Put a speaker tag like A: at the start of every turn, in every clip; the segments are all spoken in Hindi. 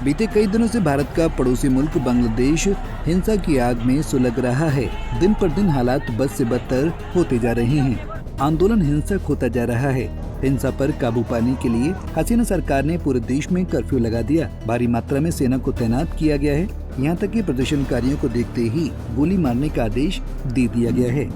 A: बीते कई दिनों से भारत का पड़ोसी मुल्क बांग्लादेश हिंसा की आग में सुलग रहा है। दिन पर दिन हालात बद से बदतर होते जा रहे हैं। आंदोलन हिंसक होता जा रहा है। हिंसा पर काबू पाने के लिए हसीना सरकार ने पूरे देश में कर्फ्यू लगा दिया। भारी मात्रा में सेना को तैनात किया गया है। यहाँ तक कि प्रदर्शनकारियों को देखते ही गोली मारने का आदेश दे दिया गया है।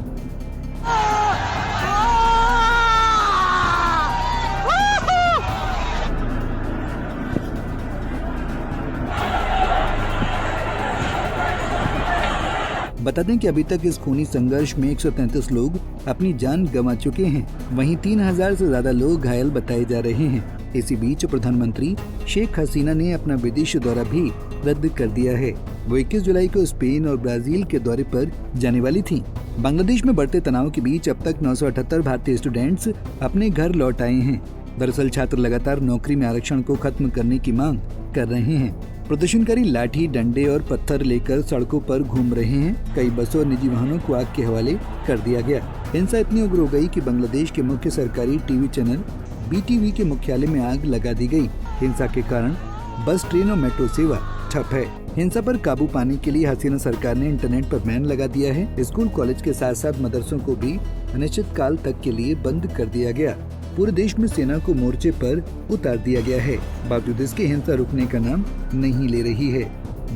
A: बता दें कि अभी तक इस खूनी संघर्ष में 133 लोग अपनी जान गंवा चुके हैं। वहीं 3000 से ज्यादा लोग घायल बताए जा रहे हैं। इसी बीच प्रधानमंत्री शेख हसीना ने अपना विदेश दौरा भी रद्द कर दिया है। वो 21 जुलाई को स्पेन और ब्राजील के दौरे पर जाने वाली थी। बांग्लादेश में बढ़ते तनाव के बीच अब तक 978 भारतीय स्टूडेंट्स अपने घर लौट आए हैं। दरअसल छात्र लगातार नौकरी में आरक्षण को खत्म करने की मांग कर रहे हैं। प्रदर्शनकारी लाठी, डंडे और पत्थर लेकर सड़कों पर घूम रहे हैं। कई बसों और निजी वाहनों को आग के हवाले कर दिया गया। हिंसा इतनी उग्र हो गई कि बांग्लादेश के मुख्य सरकारी टीवी चैनल BTV के मुख्यालय में आग लगा दी गई। हिंसा के कारण बस, ट्रेन और मेट्रो सेवा ठप है। हिंसा पर काबू पाने के लिए हसीना सरकार ने इंटरनेट पर बैन लगा दिया है। स्कूल, कॉलेज के साथ साथ मदरसों को भी अनिश्चित काल तक के लिए बंद कर दिया गया। पूरे देश में सेना को मोर्चे पर उतार दिया गया है। बावजूद इसके हिंसा रुकने का नाम नहीं ले रही है।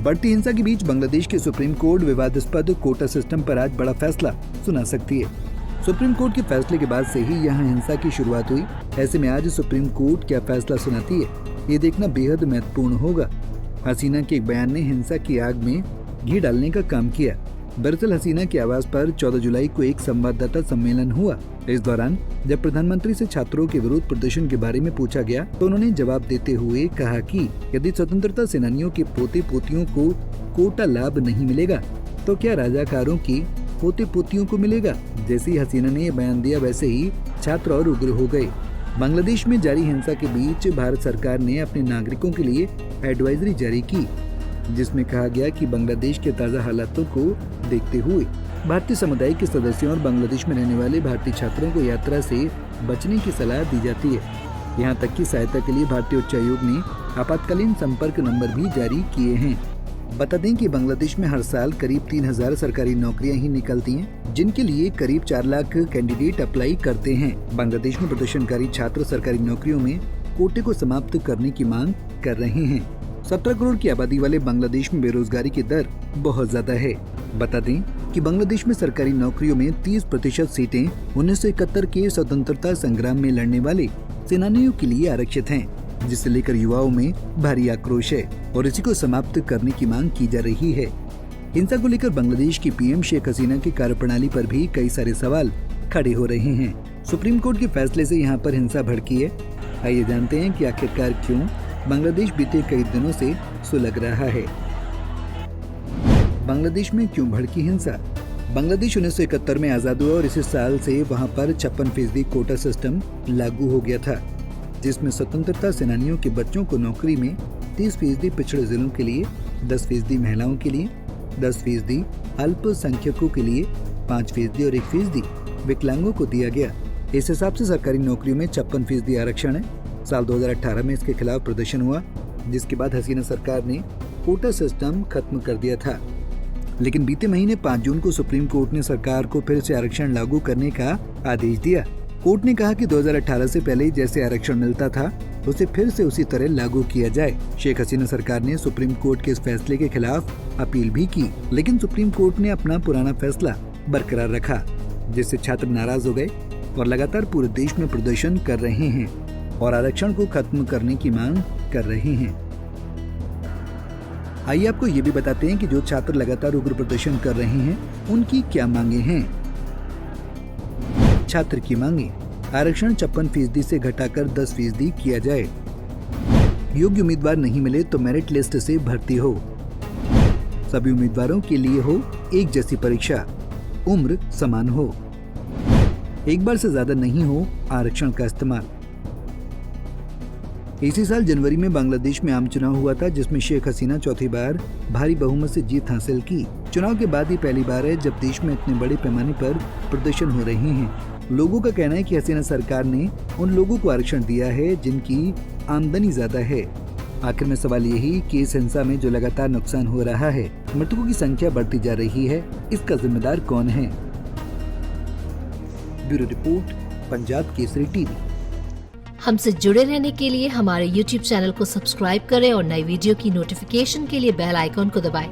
A: बढ़ती हिंसा के बीच बांग्लादेश के सुप्रीम कोर्ट विवादास्पद कोटा सिस्टम पर आज बड़ा फैसला सुना सकती है। सुप्रीम कोर्ट के फैसले के बाद से ही यहाँ हिंसा की शुरुआत हुई। ऐसे में आज सुप्रीम कोर्ट क्या फैसला सुनाती है, ये देखना बेहद महत्वपूर्ण होगा। हसीना के एक बयान ने हिंसा की आग में घी डालने का काम किया। दरअसल हसीना के आवास पर 14 जुलाई को एक संवाददाता सम्मेलन हुआ। इस दौरान जब प्रधानमंत्री से छात्रों के विरोध प्रदर्शन के बारे में पूछा गया तो उन्होंने जवाब देते हुए कहा कि यदि स्वतंत्रता सेनानियों के पोते पोतियों को कोटा लाभ नहीं मिलेगा तो क्या राजाकारों के पोते पोतियों को मिलेगा। जैसे ही हसीना ने यह बयान दिया वैसे ही छात्र और उग्र हो गए। बांग्लादेश में जारी हिंसा के बीच भारत सरकार ने अपने नागरिकों के लिए एडवाइजरी जारी की, जिसमें कहा गया कि बांग्लादेश के ताज़ा हालातों को देखते हुए भारतीय समुदाय के सदस्यों और बांग्लादेश में रहने वाले भारतीय छात्रों को यात्रा से बचने की सलाह दी जाती है। यहाँ तक कि सहायता के लिए भारतीय उच्चायोग ने आपातकालीन संपर्क नंबर भी जारी किए हैं। बता दें कि बांग्लादेश में हर साल करीब 3000 सरकारी नौकरियां ही निकलती हैं, जिनके लिए करीब 4 लाख कैंडिडेट अप्लाई करते हैं। बांग्लादेश में प्रदर्शनकारी छात्र सरकारी नौकरियों में कोटे को समाप्त करने की मांग कर रहे हैं। 17 करोड़ की आबादी वाले बांग्लादेश में बेरोजगारी की दर बहुत ज्यादा है। बता दें कि बांग्लादेश में सरकारी नौकरियों में 30% सीटें 1971 के स्वतंत्रता संग्राम में लड़ने वाले सेनानियों के लिए आरक्षित हैं, जिसे लेकर युवाओं में भारी आक्रोश है और इसी को समाप्त करने की मांग की जा रही है। हिंसा को लेकर बांग्लादेश की PM शेख हसीना की कार्यप्रणाली पर भी कई सारे सवाल खड़े हो रहे हैं। सुप्रीम कोर्ट के फैसले से यहाँ पर हिंसा भड़की है। आइए जानते हैं कि आखिरकार क्यों बांग्लादेश बीते कई दिनों से सुलग रहा है। बांग्लादेश में क्यों भड़की हिंसा। बांग्लादेश 1971 में आजाद हुआ और इसी साल से वहां पर 56% कोटा सिस्टम लागू हो गया था, जिसमें स्वतंत्रता सेनानियों के बच्चों को नौकरी में 30% पिछड़े जिलों के लिए, 10% महिलाओं के लिए, 10% अल्पसंख्यकों के लिए, 5% और 1% विकलांगों को दिया गया। इस हिसाब से सरकारी नौकरियों में 56% आरक्षण है। साल 2018 में इसके खिलाफ प्रदर्शन हुआ, जिसके बाद हसीना सरकार ने कोटा सिस्टम खत्म कर दिया था। लेकिन बीते महीने 5 जून को सुप्रीम कोर्ट ने सरकार को फिर से आरक्षण लागू करने का आदेश दिया। कोर्ट ने कहा कि 2018 से पहले जैसे आरक्षण मिलता था उसे फिर से उसी तरह लागू किया जाए। शेख हसीना सरकार ने सुप्रीम कोर्ट के इस फैसले के खिलाफ अपील भी की, लेकिन सुप्रीम कोर्ट ने अपना पुराना फैसला बरकरार रखा, जिससे छात्र नाराज हो गए और लगातार पूरे देश में प्रदर्शन कर रहे हैं और आरक्षण को खत्म करने की मांग कर रहे हैं। आइए आपको ये भी बताते हैं कि जो छात्र लगातार उग्र प्रदर्शन कर रहे हैं उनकी क्या मांगे हैं। छात्र की मांगे, आरक्षण 56% से घटाकर 10% किया जाए। योग्य उम्मीदवार नहीं मिले तो मेरिट लिस्ट से भर्ती हो। सभी उम्मीदवारों के लिए हो एक जैसी परीक्षा, उम्र समान हो, एक बार से ज्यादा नहीं हो आरक्षण का इस्तेमाल। इसी साल जनवरी में बांग्लादेश में आम चुनाव हुआ था, जिसमें शेख हसीना चौथी बार भारी बहुमत से जीत हासिल की। चुनाव के बाद ही पहली बार है जब देश में इतने बड़े पैमाने पर प्रदर्शन हो रहे हैं। लोगों का कहना है कि हसीना सरकार ने उन लोगों को आरक्षण दिया है जिनकी आमदनी ज्यादा है। आखिर में सवाल यही कि इस हिंसा में जो लगातार नुकसान हो रहा है, मृतकों की संख्या बढ़ती जा रही है, इसका जिम्मेदार कौन है? Bureau report, Punjab Kesari TV.
B: हमसे जुड़े रहने के लिए हमारे YouTube चैनल को सब्सक्राइब करें और नई वीडियो की नोटिफिकेशन के लिए बेल आइकॉन को दबाएं।